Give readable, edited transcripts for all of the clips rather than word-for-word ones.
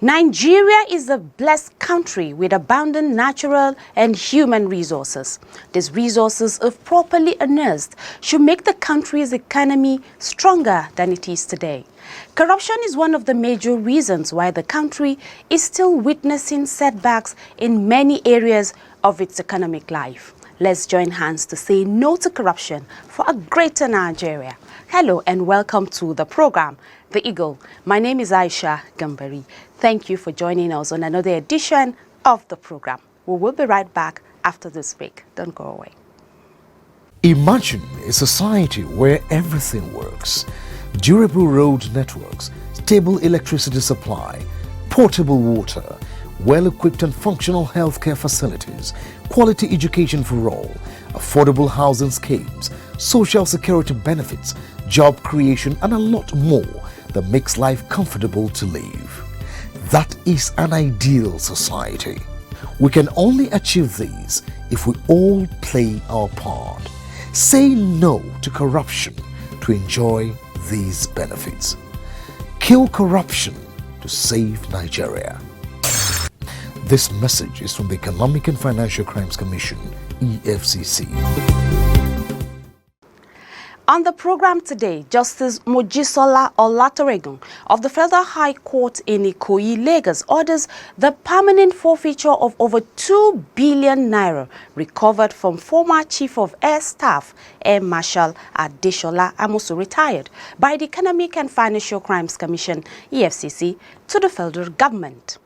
Nigeria is a blessed country with abundant natural and human resources. These resources, if properly harnessed, should make the country's economy stronger than it is today. Corruption is one of the major reasons why the country is still witnessing setbacks in many areas of its economic life. Let's join hands to say no to corruption for a greater Nigeria. Hello and welcome to the program, The Eagle. My name is Aisha Gambari. Thank you for joining us on another edition of the program. We will be right back after this break. Don't go away. Imagine a society where everything works. Durable road networks, stable electricity supply, portable water, well-equipped and functional healthcare facilities, quality education for all, affordable housing schemes, social security benefits, job creation, and a lot more that makes life comfortable to live. That is an ideal society. We can only achieve these if we all play our part. Say no to corruption to enjoy these benefits. Kill corruption to save Nigeria. This message is from the Economic and Financial Crimes Commission, EFCC. On the program today, Justice Mojisola Olatoregun of the Federal High Court in Ikoyi, Lagos, orders the permanent forfeiture of over 2 billion naira recovered from former Chief of Air Staff, Air Marshal Adeshola Amosu, retired, by the Economic and Financial Crimes Commission, EFCC, to the federal government.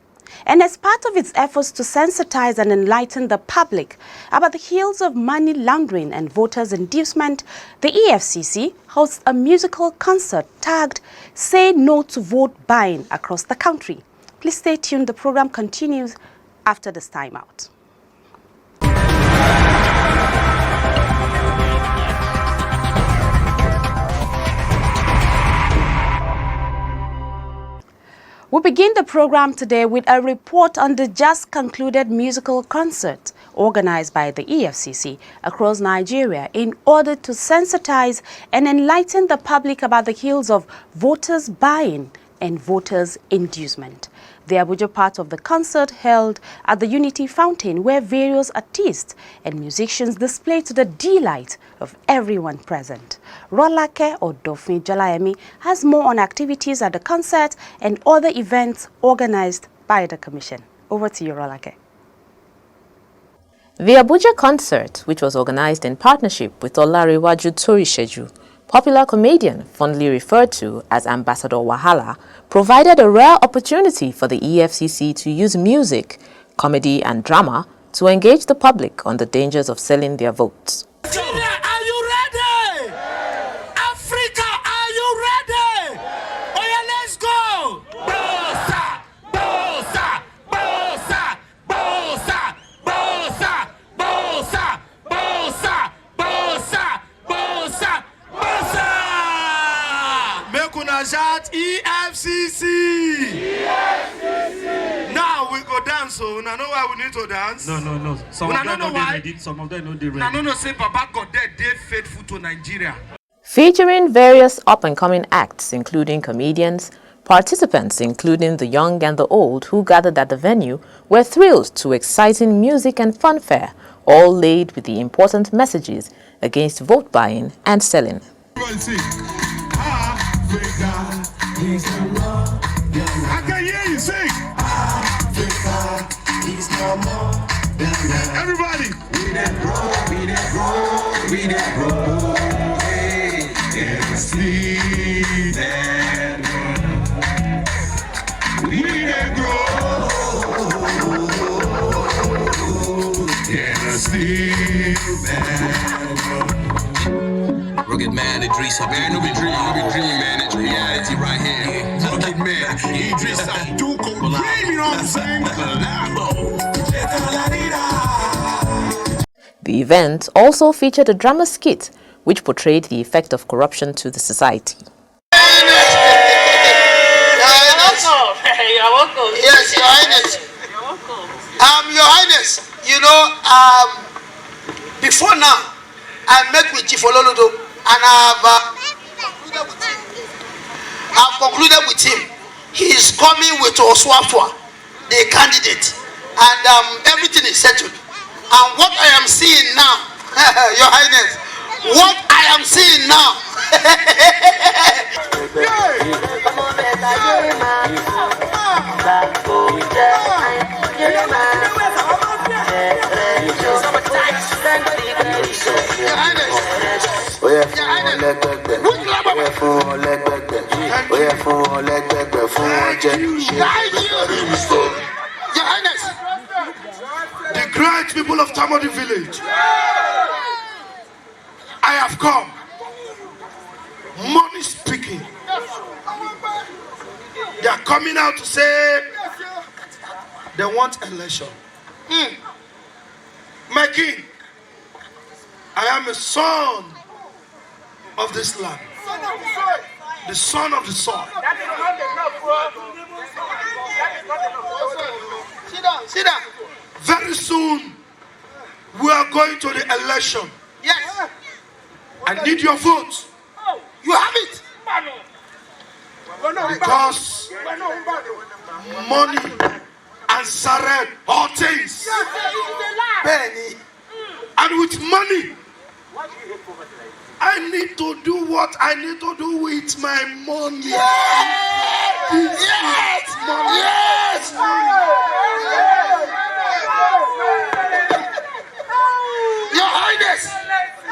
And as part of its efforts to sensitize and enlighten the public about the ills of money laundering and voters' inducement, the EFCC hosts a musical concert tagged "Say No to Vote Buying" across the country. Please stay tuned. The program continues after this timeout. We begin the program today with a report on the just concluded musical concert organized by the EFCC across Nigeria in order to sensitize and enlighten the public about the ills of voters' buying and voters' inducement. The Abuja part of the concert held at the Unity Fountain, where various artists and musicians displayed to the delight of everyone present. Rolake Odofin Jalayemi has more on activities at the concert and other events organized by the Commission. Over to you, Rolake. The Abuja concert, which was organized in partnership with Olarewaju Torisheju, popular comedian fondly referred to as Ambassador Wahala, provided a rare opportunity for the EFCC to use music, comedy and drama to engage the public on the dangers of selling their votes. Nigeria, are you ready? Africa, are you ready? Oh yeah, let's go! Bosa, bosa, bosa, bosa, bosa, bosa, bosa, bosa, bosa, bosa. Make una shout EFCC. EFCC. Now we go dance. So una know why we need to dance? No. Some of them know they ready. Some of them know they ready. No, say Baba God dead, they faithful to Nigeria. Featuring various up-and-coming acts, including comedians, participants, including the young and the old who gathered at the venue, were thrilled to exciting music and funfare, all laid with the important messages against vote buying and selling. I can hear you sing. Africa is no more. Everybody. We that grow, we that grow, we that grow. Hey, and sleep that we that grow. And sleep that Rugged man, Idris, man, no be dream, man, it's reality right here. Rugged man, Idris, do go dreaming on Sing Lambo. The event also featured a drama skit which portrayed the effect of corruption to the society. You're welcome. Yes, Your Highness. You're welcome. Your Highness, you know, before now, I met with Chief Ololodo and I've concluded with him. He is coming with Oswafwa, the candidate, and everything is settled. And what I am seeing now, Your Highness, what I am seeing now. Your Highness, The great people of Tamodi village, I have come. Money speaking. They are coming out to say they want election. My king, I am a son of this land. The son of the soil. sit down. Very soon, we are going to the election. Yes, I need your vote you have it. because money and sared all things. Benny. And with money, I need to do what I need to do with my money. Yes! Yes! Your Highness!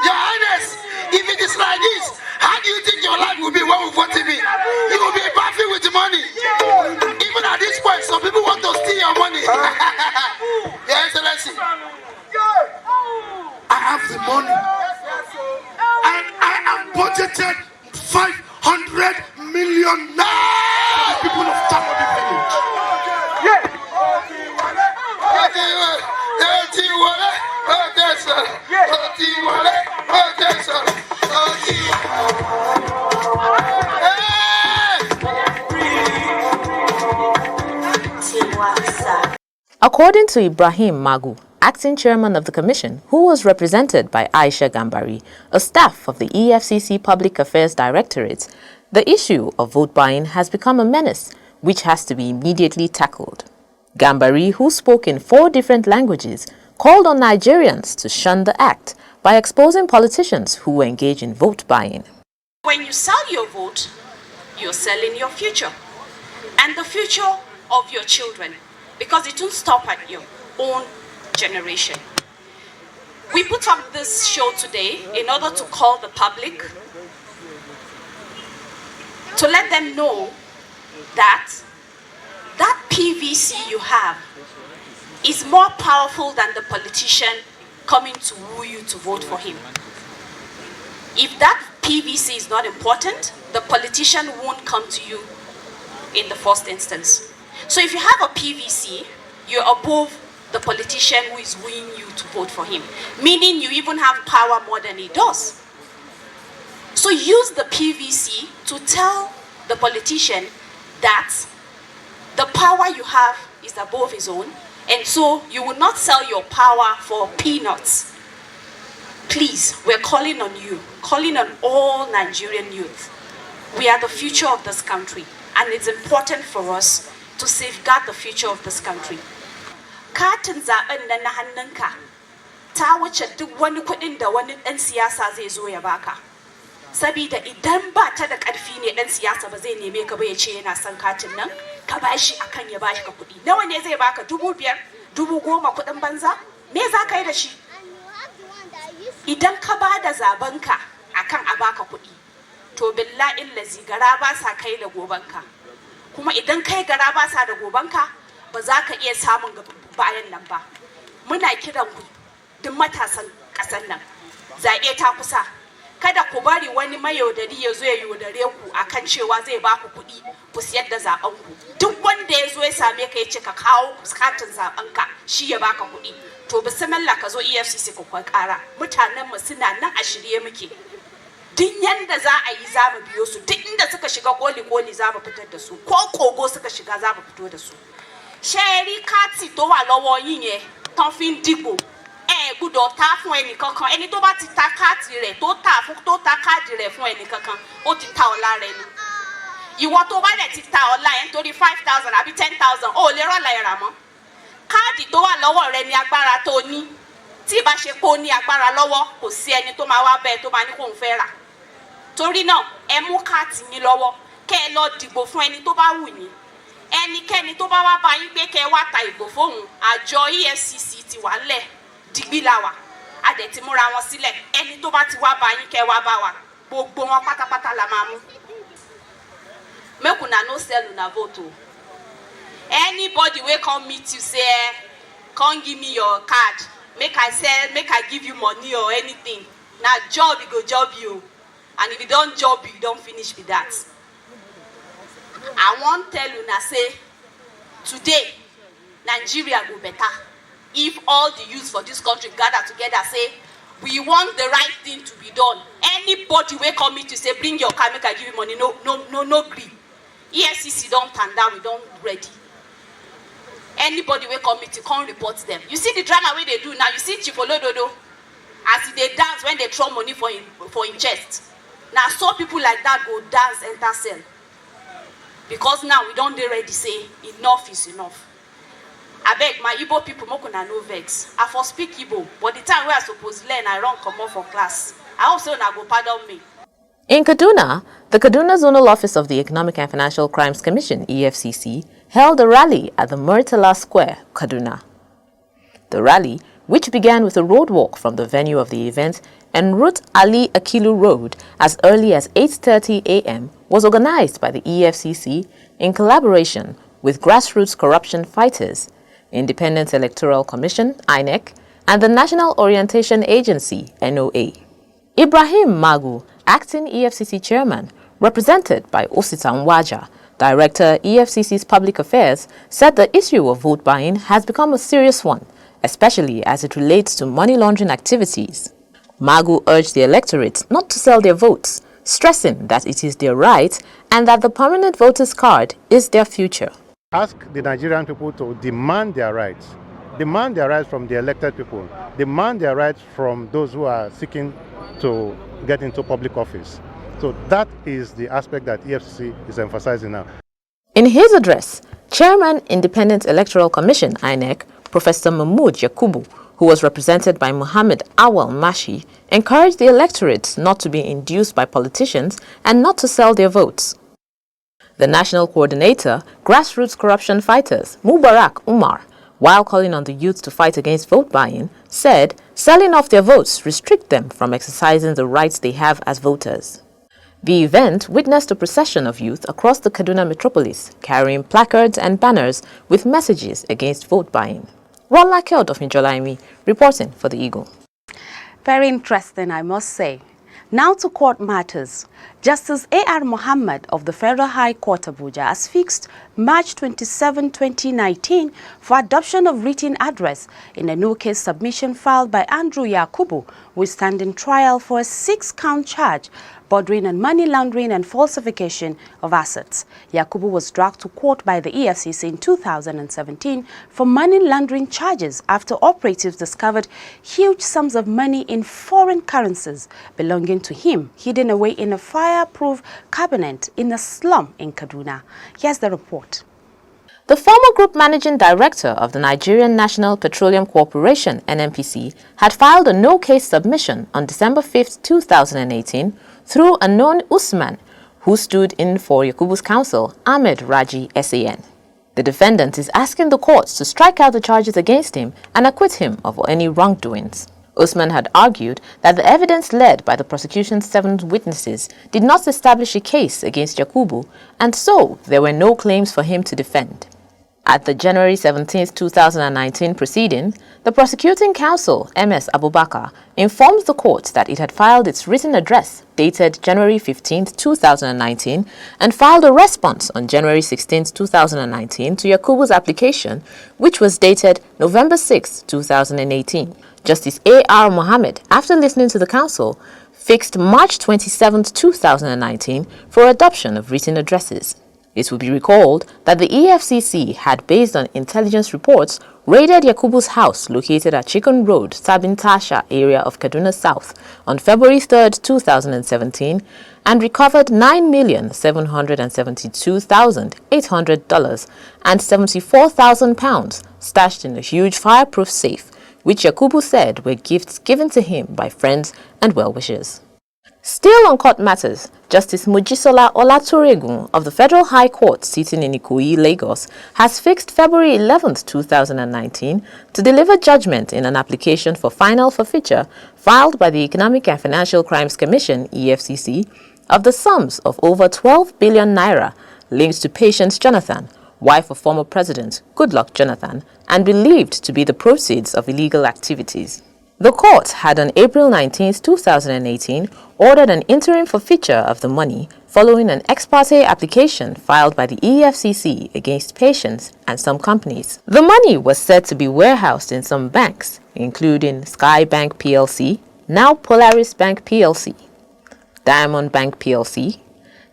Your Highness! If it is like this, how do you think your life will be when we vote me? You will be battling with money. Even at this point, some people want to steal your money. Your Excellency. I have the money. And I am budgeted 500 million now for the people of Tamodi village. According to Ibrahim Magu, acting chairman of the commission, who was represented by Aisha Gambari, a staff of the EFCC Public Affairs Directorate, the issue of vote buying has become a menace which has to be immediately tackled. Gambari, who spoke in 4 different languages, called on Nigerians to shun the act by exposing politicians who engage in vote buying. When you sell your vote, you're selling your future and the future of your children, because it won't stop at your own generation. We put up this show today in order to call the public, to let them know that that PVC you have is more powerful than the politician coming to woo you to vote for him. If that PVC is not important, the politician won't come to you in the first instance. So if you have a PVC, you're above the politician who is wooing you to vote for him, meaning you even have power more than he does. So use the PVC to tell the politician that the power you have is above his own, and so you will not sell your power for peanuts. Please, we're calling on you, calling on all Nigerian youth. We are the future of this country, and it's important for us to safeguard the future of this country. Katin zaben nan na hannunka ta wuce duk wani kuɗin da wani ɗan siyasa zai zo ya baka. Sabida idan ba ta da ƙarfi ne ɗan siyasa ba zai neme ka ba ya ce yana son katin nan, ka bashi akan ya bashi ka kuɗi. Nawa ne zai baka? 5,000, 10,000 kuɗin banza? Me za ka yi da shi? Idan ka ba da zabenka akan a baka kuɗi, to billahi lazi gara ba sa kai da gobanka. Kuma idan kai gara ba sa da gobanka, ba za ka iya samun bayan nan ba. Muna kiran ku duk matasan ƙasar nan, zaɓe ta kusa. kada ku bari wani mayaudari ya zo ya yaudare ku akan cewa zai ba ku kuɗi ku siyar da zaben ku. Duk wanda ya zo ya same ka ya ce ka kawo katin zaben ka shi ya baka kuɗi, to bismillah ka zo EFCC ku kai ƙara. Mutanen mu suna nan a shirye muke. Duk yanda za a yi za mu biyo su, duk inda suka shiga koli za mu fitar da su, ko kogo suka shiga za mu fito da su. Ṣé káàtì tó wà lọ́wọ́ yín yẹn tán fi ń dìbò gbọ́dọ̀ ta fún ẹnì kankan. Ẹni tó bá ti ta káàtì rẹ̀ tó ta káàdì rẹ̀ fún ẹnì kankan ó ti ta ọlá rẹ̀ ni. Ìwọ tó bá dẹ̀ ti ta ọlá yẹn torí 5,000 àbí 10,000 ó lè rọ́ọ̀lá ẹ̀rà mọ́. Káàdì tó wà lọ́wọ́ rẹ ni agbára tó ní. Tí ìbá ṣe kó ní agbára lọ́wọ́ kò sí ẹni tó máa wá bẹ́ẹ̀ tó máa ní kóun fẹ́ rà. Torí náà ẹ mú káàtì yín lọ́wọ́ kẹ́ ẹ lọ dìbò fún ẹni tó bá wù yín. Ẹnikẹ́ni tó bá wá bá yín pé kẹ́ ẹ wá ta ìbò fóun, àjọ EFCC ti wà ńlẹ̀ dìgbì la wà, a dẹ̀ ti múra wọn sílẹ̀. Ẹni tó bá ti wá bá yín kẹ́ ẹ wá bá wa, gbogbo wọn pátápátá la máa mú. Make una no sell una vote o. Anybody wey come meet you say come give me your card, make I sell, make I give you money or anything, na job e go job you, and if you don job you don finish with that. I wan tell una say today Nigeria go better if all the youths for this country gather together say we want the right thing to be done. Anybody wey come meet you say bring your car make I give you money, no gree. EFCC don turn down, we don ready. Anybody wey come meet you come report them. You see the drama wey they do now, you see Chief Olododo as they dance when they throw money for him chest. Now so people like that go dance enter cell. Because now we don't dey ready say enough is enough. I beg my Igbo people, make una no vex. I for speak Igbo, but the time where I suppose learn, I run comot for class. I hope so una go pardon me. In Kaduna, the Kaduna Zonal Office of the Economic and Financial Crimes Commission, EFCC, held a rally at the Murtala Square, Kaduna. The rally, which began with a road walk from the venue of the event en route Ali Akilu Road as early as 8:30 a.m., was organized by the EFCC in collaboration with grassroots corruption fighters, Independent Electoral Commission, INEC, and the National Orientation Agency, NOA. Ibrahim Magu, acting EFCC chairman, represented by Osita Nwaja, Director, EFCC's Public Affairs, said the issue of vote buying has become a serious one, especially as it relates to money laundering activities. Magu urged the electorate not to sell their votes, stressing that it is their right and that the permanent voter's card is their future. Ask the Nigerian people to demand their rights from the elected people, demand their rights from those who are seeking to get into public office. So that is the aspect that EFCC is emphasizing now. In his address, Chairman Independent Electoral Commission, INEC, Professor Mahmoud Yakubu, who was represented by Muhammad Awal Mashi, encouraged the electorate not to be induced by politicians and not to sell their votes. The national coordinator, Grassroots Corruption Fighters, Mubarak Umar, while calling on the youth to fight against vote buying, said selling off their votes restrict them from exercising the rights they have as voters. The event witnessed a procession of youth across the Kaduna metropolis, carrying placards and banners with messages against vote buying. Rolla Keld of Njolaimi, reporting for the Eagle. Very interesting, I must say. Now to court matters. Justice A.R. Mohammed of the Federal High Court Abuja has fixed March 27, 2019 for adoption of written address in a new case submission filed by Andrew Yakubu, who is standing trial for a 6-count charge bordering on money laundering and falsification of assets. Yakubu was dragged to court by the EFCC in 2017 for money laundering charges after operatives discovered huge sums of money in foreign currencies belonging to him, hidden away in a fireproof cabinet in a slum in Kaduna. Here's the report. The former group managing director of the Nigerian National Petroleum Corporation, NNPC, had filed a no-case submission on December 5, 2018 through a known Usman, who stood in for Yakubu's counsel, Ahmed Raji SAN. The defendant is asking the courts to strike out the charges against him and acquit him of any wrongdoings. Usman had argued that the evidence led by the prosecution's 7 witnesses did not establish a case against Yakubu, and so there were no claims for him to defend. At the January 17, 2019 proceeding, the prosecuting counsel, MS Abubakar, informed the court that it had filed its written address dated January 15, 2019 and filed a response on January 16, 2019 to Yakubu's application, which was dated November 6, 2018. Justice A.R. Mohammed, after listening to the counsel, fixed March 27, 2019 for adoption of written addresses. It will be recalled that the EFCC had, based on intelligence reports, raided Yakubu's house located at Chicken Road, Sabin Tasha area of Kaduna South on February 3, 2017 and recovered $9,772,800 and £74,000 stashed in a huge fireproof safe, which Yakubu said were gifts given to him by friends and well-wishers. Still on court matters, Justice Mojisola Olatoregun of the Federal High Court sitting in Ikoyi, Lagos, has fixed February 11, 2019 to deliver judgment in an application for final forfeiture filed by the Economic and Financial Crimes Commission, EFCC, of the sums of over 12 billion naira linked to Patience Jonathan, wife of former President Goodluck Jonathan, and believed to be the proceeds of illegal activities. The court had on April 19, 2018, ordered an interim forfeiture of the money following an ex parte application filed by the EFCC against Patience and some companies. The money was said to be warehoused in some banks, including Sky Bank PLC, now Polaris Bank PLC, Diamond Bank PLC,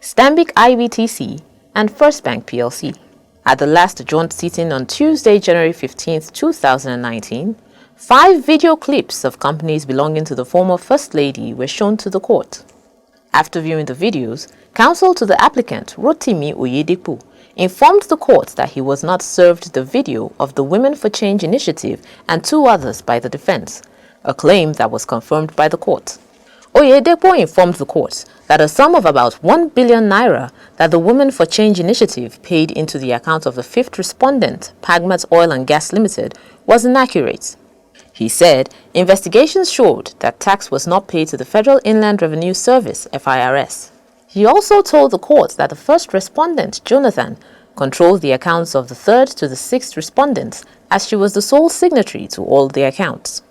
Stanbic IBTC, and First Bank PLC. At the last joint sitting on Tuesday, January 15, 2019, 5 video clips of companies belonging to the former First Lady were shown to the court. After viewing the videos, counsel to the applicant, Rotimi Oyedepo, informed the court that he was not served the video of the Women for Change initiative and 2 others by the defense, a claim that was confirmed by the court. Oyedepo informed the court that a sum of about 1 billion naira that the Women for Change initiative paid into the account of the 5th respondent, Pagmat Oil and Gas Limited, was inaccurate. He said investigations showed that tax was not paid to the Federal Inland Revenue Service, FIRS. He also told the court that the first respondent, Jonathan, controlled the accounts of the 3rd to the 6th respondents, as she was the sole signatory to all the accounts.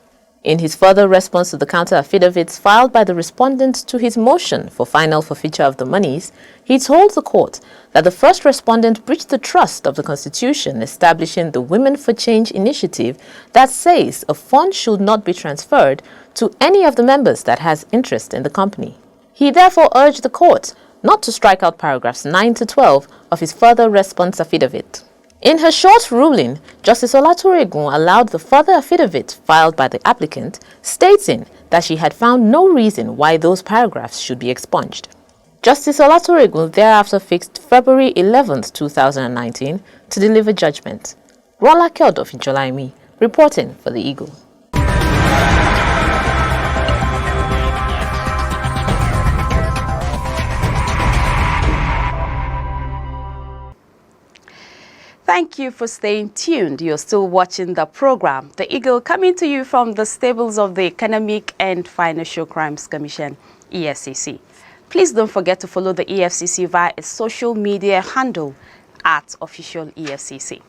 In his further response to the counter-affidavits filed by the respondent to his motion for final forfeiture of the monies, he told the court that the first respondent breached the trust of the Constitution establishing the Women for Change initiative that says a fund should not be transferred to any of the members that has interest in the company. He therefore urged the court not to strike out paragraphs 9 to 12 of his further response affidavit. In her short ruling, Justice Olatoregun allowed the further affidavit filed by the applicant, stating that she had found no reason why those paragraphs should be expunged. Justice Olatoregun thereafter fixed February 11, 2019 to deliver judgment. Rola Kyodo of Incholaimi, reporting for the Eagle. Thank you for staying tuned. You're still watching the program, The Eagle, coming to you from the stables of the Economic and Financial Crimes Commission, EFCC. Please don't forget to follow the EFCC via its social media handle @official EFCC.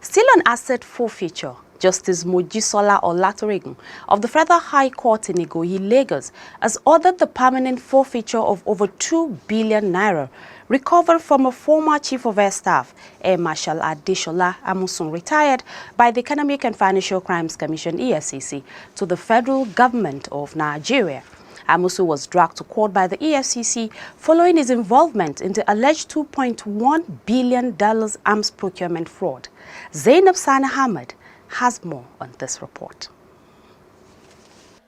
Still on asset forfeiture, Justice Mojisola Olatoregun of the Federal High Court in Ikoyi, Lagos, has ordered the permanent forfeiture of over 2 billion naira recovered from a former Chief of Air Staff, Air Marshal Adeshola Amusun, retired by the Economic and Financial Crimes Commission, EFCC, to the federal government of Nigeria. Amusu was dragged to court by the EFCC following his involvement in the alleged $2.1 billion arms procurement fraud. Zainab Sani Ahmed has more on this report.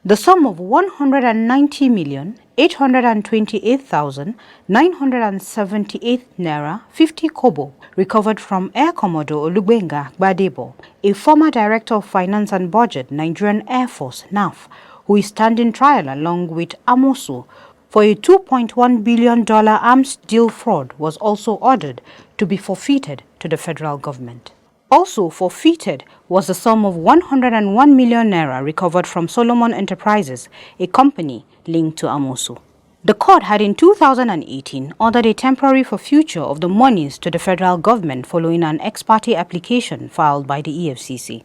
The sum of 190,828,978 naira 50 kobo recovered from Air Commodore Olugbenga Gbadebo, a former Director of Finance and Budget, Nigerian Air Force, NAF, who is standing trial along with Amosu for a $2.1 billion arms deal fraud, was also ordered to be forfeited to the federal government. Also forfeited was the sum of 101 million naira recovered from Solomon Enterprises, a company linked to Amosu. The court had in 2018 ordered a temporary forfeiture of the monies to the federal government following an ex parte application filed by the EFCC.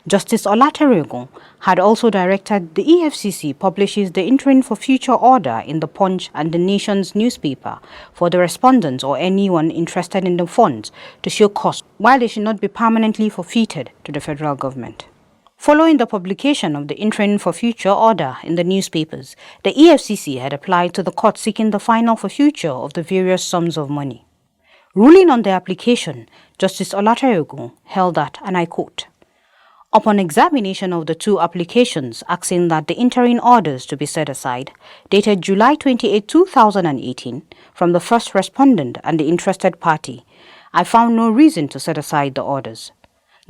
Justice Olateregun had also directed the EFCC publishes the interim forfeiture order in the Punch and the Nation's newspaper for the respondents or anyone interested in the funds to show cause, while they should not be permanently forfeited to the federal government. Following the publication of the interim forfeiture order in the newspapers, the EFCC had applied to the court seeking the final forfeiture of the various sums of money. Ruling on the application, Justice Olateregun held that, and I quote, "Upon examination of the two applications asking that the interim orders to be set aside, dated July 28, 2018, from the first respondent and the interested party, I found no reason to set aside the orders.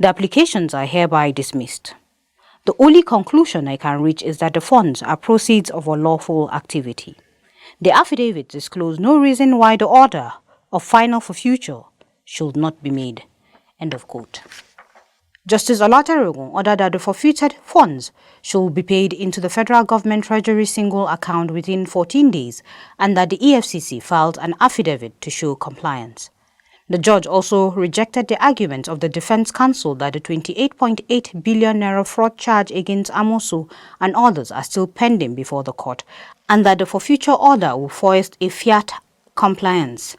The applications are hereby dismissed. The only conclusion I can reach is that the funds are proceeds of a lawful activity. The affidavit disclosed no reason why the order of final forfeiture should not be made." End of quote. Justice Olateregun ordered that the forfeited funds should be paid into the federal government treasury single account within 14 days and that the EFCC filed an affidavit to show compliance. The judge also rejected the argument of the defense counsel that the 28.8 billion naira fraud charge against Amosu and others are still pending before the court and that the forfeiture order will foist a fiat compliance.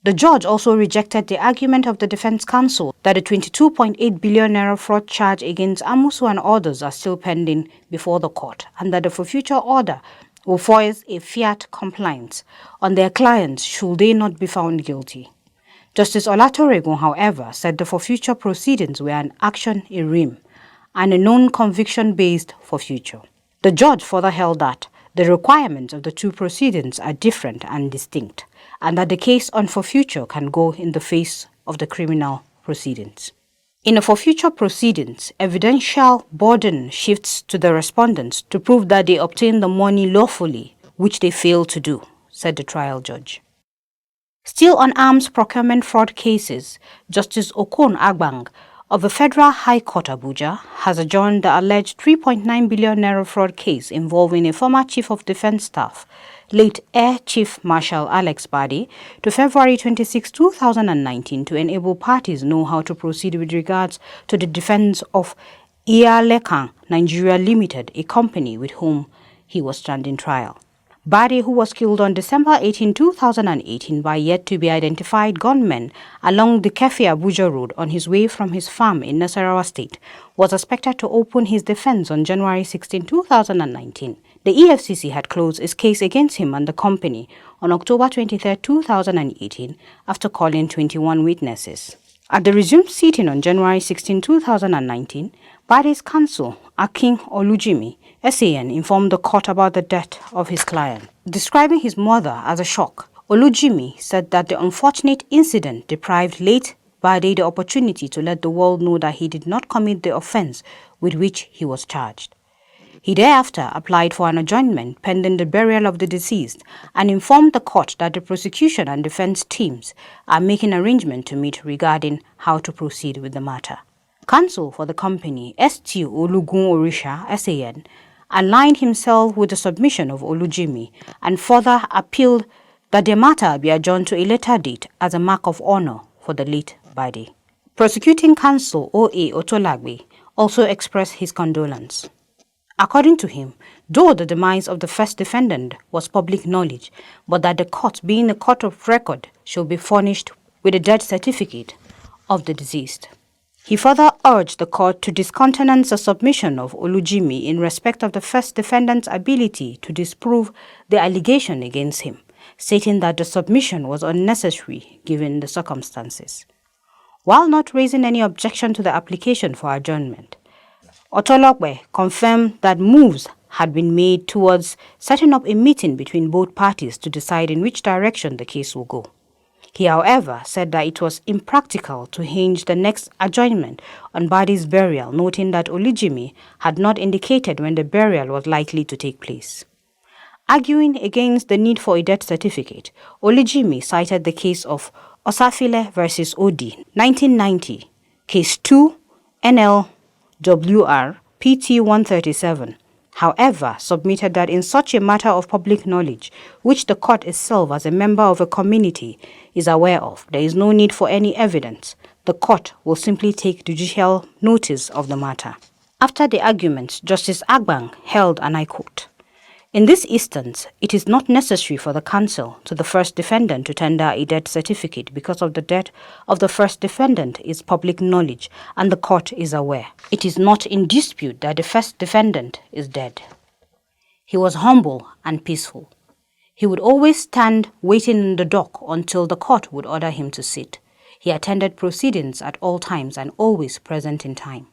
The judge also rejected the argument of the defense counsel that the 22.8 billion naira fraud charge against Amosu and others are still pending before the court and that the forfeiture order will foist a fiat compliance on their clients should they not be found guilty. Justice Olateregun, however, said the forfeiture proceedings were an action in rem and a non-conviction-based forfeiture. The judge further held that the requirements of the two proceedings are different and distinct, and that the case on forfeiture can go in the face of the criminal proceedings. In the forfeiture proceedings, evidential burden shifts to the respondents to prove that they obtained the money lawfully, which they failed to do, said the trial judge. Still on arms procurement fraud cases, Justice Okon Agbang of the Federal High Court Abuja has adjourned the alleged 3.9 billion naira fraud case involving a former Chief of Defense Staff, late Air Chief Marshal Alex Badi, to February 26, 2019 to enable parties know how to proceed with regards to the defense of Iyalekan Nigeria Limited, a company with whom he was standing trial. Badi, who was killed on December 18, 2018 by yet-to-be-identified gunmen along the Kefi Abuja Road on his way from his farm in Nasarawa State, was expected to open his defense on January 16, 2019. The EFCC had closed its case against him and the company on October 23, 2018, after calling 21 witnesses. At the resumed sitting on January 16, 2019, Badi's counsel, Akin Olujimi, SAN, informed the court about the death of his client. Describing his mother as a shock, Olujimi said that the unfortunate incident deprived late Badi the opportunity to let the world know that he did not commit the offense with which he was charged. He thereafter applied for an adjournment pending the burial of the deceased and informed the court that the prosecution and defense teams are making arrangements to meet regarding how to proceed with the matter. Counsel for the company, St. Olugun Orisha, SAN, aligned himself with the submission of Olujimi and further appealed that the matter be adjourned to a later date as a mark of honor for the late Badi. Prosecuting counsel O.A. Otolagbe also expressed his condolence. According to him, though the demise of the first defendant was public knowledge, but that the court, being a court of record, should be furnished with a death certificate of the deceased. He further urged the court to discountenance the submission of Olujimi in respect of the first defendant's ability to disprove the allegation against him, stating that the submission was unnecessary given the circumstances. While not raising any objection to the application for adjournment, Otolokwe confirmed that moves had been made towards setting up a meeting between both parties to decide in which direction the case will go. He, however, said that it was impractical to hinge the next adjournment on Badi's burial, noting that Olujimi had not indicated when the burial was likely to take place. Arguing against the need for a death certificate, Olujimi cited the case of Osafile versus Odi, 1990, Case 2, NLWR PT 137, however, submitted that in such a matter of public knowledge, which the court itself as a member of a community is aware of, there is no need for any evidence. The court will simply take judicial notice of the matter. After the argument, Justice Agbang held, and I quote, "In this instance, it is not necessary for the counsel to the first defendant to tender a death certificate because of the death of the first defendant is public knowledge and the court is aware. It is not in dispute that the first defendant is dead. He was humble and peaceful. He would always stand waiting in the dock until the court would order him to sit. He attended proceedings at all times and always present in time.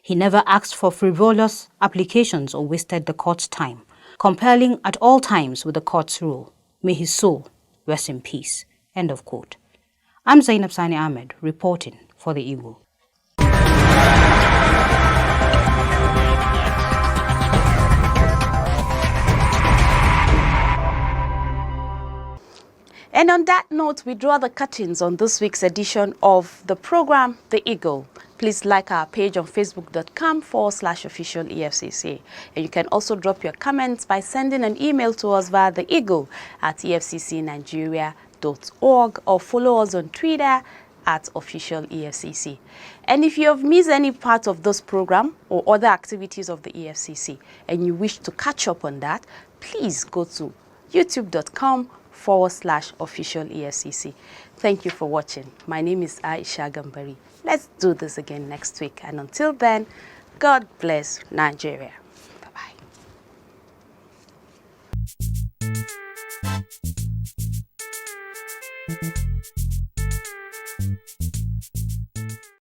He never asked for frivolous applications or wasted the court's time, compelling at all times with the court's rule. May his soul rest in peace." End of quote. I'm Zainab Sani Ahmed, reporting for the Eagle. And on that note, we draw the curtains on this week's edition of the program, The Eagle. Please like our page on facebook.com/official EFCC. And you can also drop your comments by sending an email to us via theeagle@efccnigeria.org or follow us on Twitter @official EFCC. And if you have missed any part of this program or other activities of the EFCC and you wish to catch up on that, please go to youtube.com/official EFCC. Thank you for watching. My name is Aisha Gambari. Let's do this again next week. And until then, God bless Nigeria. Bye-bye.